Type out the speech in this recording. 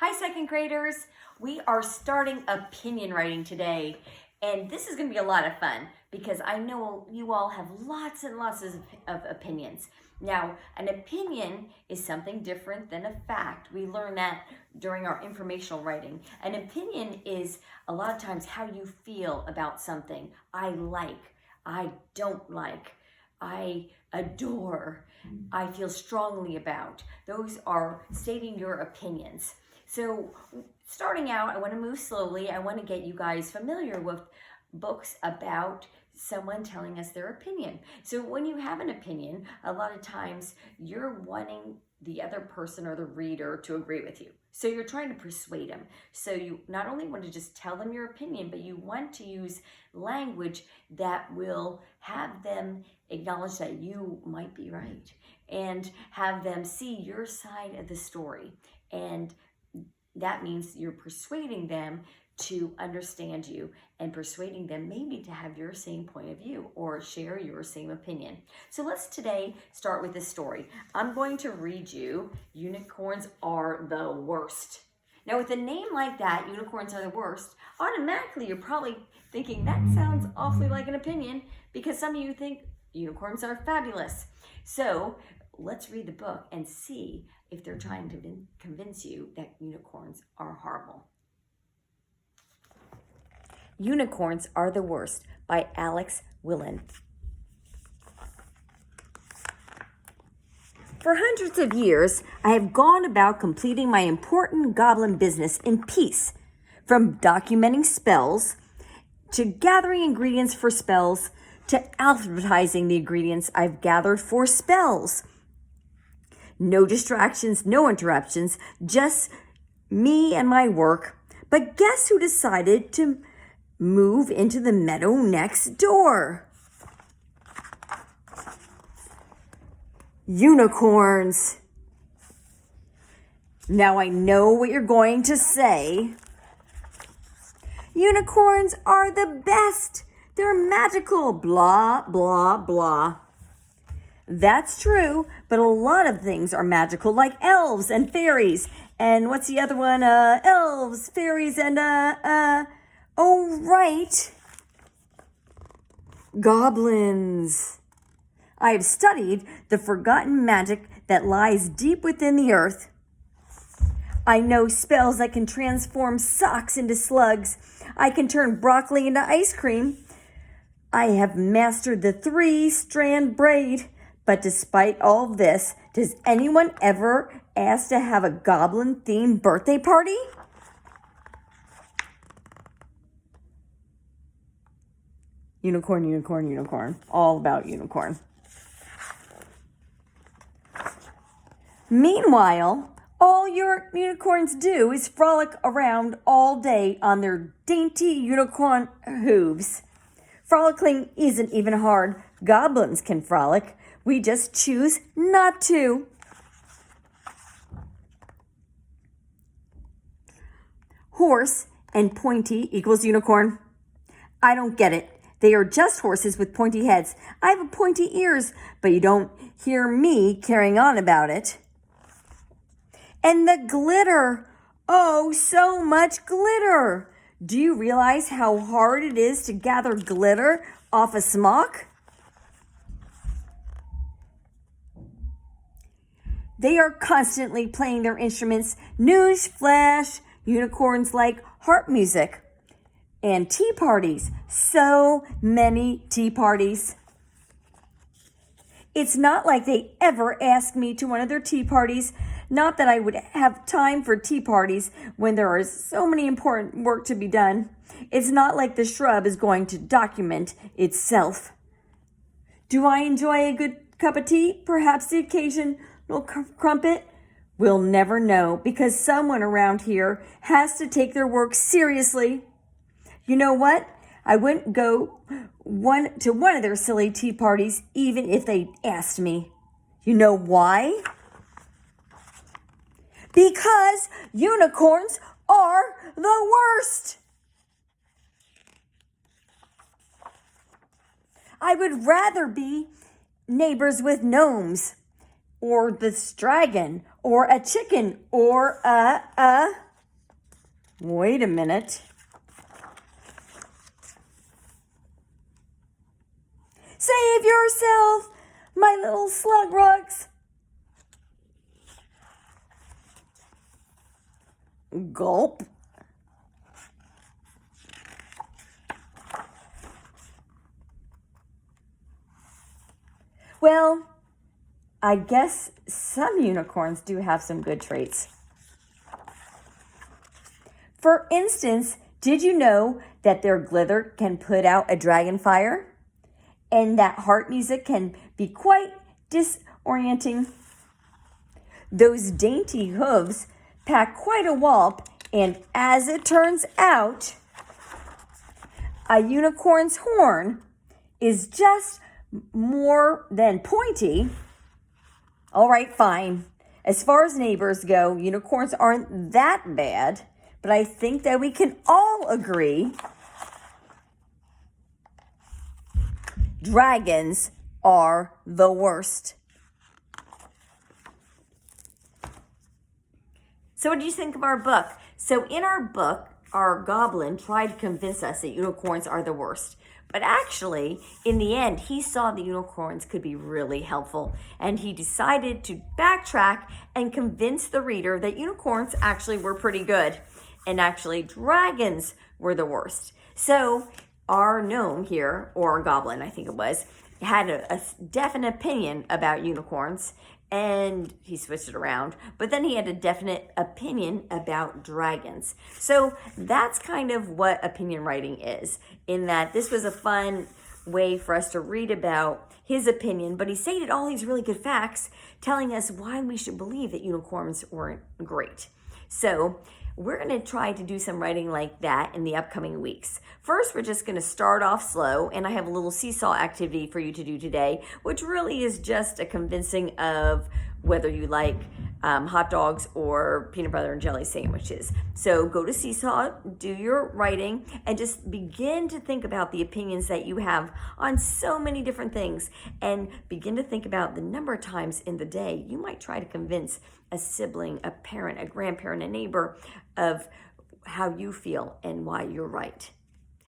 Hi, second graders. We are starting opinion writing today, and this is going to be a lot of fun because I know you all have lots and lots of opinions. Now, an opinion is something different than a fact. We learn that during our informational writing. An opinion is a lot of times how you feel about something. I like, I don't like, I adore, I feel strongly about. Those are stating your opinions. So starting out, I want to move slowly. I want to get you guys familiar with books about someone telling us their opinion. So when you have an opinion, a lot of times you're wanting the other person or the reader to agree with you. So you're trying to persuade them. So you not only want to just tell them your opinion, but you want to use language that will have them acknowledge that you might be right and have them see your side of the story. And that means you're persuading them to understand you and persuading them maybe to have your same point of view or share your same opinion. So let's today start with this story. I'm going to read you Unicorns Are the Worst. Now with a name like that, Unicorns Are the Worst, automatically you're probably thinking that sounds awfully like an opinion because some of you think unicorns are fabulous. So let's read the book and see if they're trying to convince you that unicorns are horrible. Unicorns Are the Worst by Alex Willan. For hundreds of years, I have gone about completing my important goblin business in peace, from documenting spells to gathering ingredients for spells to alphabetizing the ingredients I've gathered for spells. No distractions, no interruptions, just me and my work. But guess who decided to move into the meadow next door? Unicorns. Now I know what you're going to say. Unicorns are the best. They're magical, blah, blah, blah. That's true, but a lot of things are magical, like elves and fairies. And what's the other one? Elves, fairies, and, oh, right. Goblins. I have studied the forgotten magic that lies deep within the earth. I know spells that can transform socks into slugs. I can turn broccoli into ice cream. I have mastered the 3-strand braid. But despite all this, does anyone ever ask to have a goblin-themed birthday party? Unicorn, unicorn, unicorn. All about unicorn. Meanwhile, all your unicorns do is frolic around all day on their dainty unicorn hooves. Frolicking isn't even hard. Goblins can frolic. We just choose not to. Horse and pointy equals unicorn. I don't get it. They are just horses with pointy heads. I have pointy ears, but you don't hear me carrying on about it. And the glitter. Oh, so much glitter. Do you realize how hard it is to gather glitter off a smock? They are constantly playing their instruments. News flash, unicorns like harp music. And tea parties. So many tea parties. It's not like they ever ask me to one of their tea parties. Not that I would have time for tea parties when there is so many important work to be done. It's not like the shrub is going to document itself. Do I enjoy a good cup of tea? Perhaps the occasional crumpet? We'll never know because someone around here has to take their work seriously. You know what? I wouldn't go to one of their silly tea parties even if they asked me. You know why? Because unicorns are the worst. I would rather be neighbors with gnomes or this dragon or a chicken or a Wait a minute. Save yourself, my little slugrugs. Gulp. Well, I guess some unicorns do have some good traits. For instance, did you know that their glitter can put out a dragon fire? And that heart music can be quite disorienting. Those dainty hooves pack quite a wallop, and as it turns out, a unicorn's horn is just more than pointy. All right, fine. As far as neighbors go, unicorns aren't that bad, but I think that we can all agree dragons are the worst. So what did you think of our book? So in our book, our goblin tried to convince us that unicorns are the worst. But actually, in the end, he saw the unicorns could be really helpful. And he decided to backtrack and convince the reader that unicorns actually were pretty good. And actually, dragons were the worst. So our gnome here, or goblin, I think it was, had a definite opinion about unicorns, and he switched it around. But then he had a definite opinion about dragons. So that's kind of what opinion writing is, in that this was a fun way for us to read about his opinion, but he stated all these really good facts, telling us why we should believe that unicorns weren't great. So we're going to try to do some writing like that in the upcoming weeks. First, we're just going to start off slow, and I have a little seesaw activity for you to do today, which really is just a convincing of whether you like hot dogs or peanut butter and jelly sandwiches. So go to Seesaw, do your writing, and just begin to think about the opinions that you have on so many different things, and begin to think about the number of times in the day you might try to convince a sibling, a parent, a grandparent, a neighbor of how you feel and why you're right.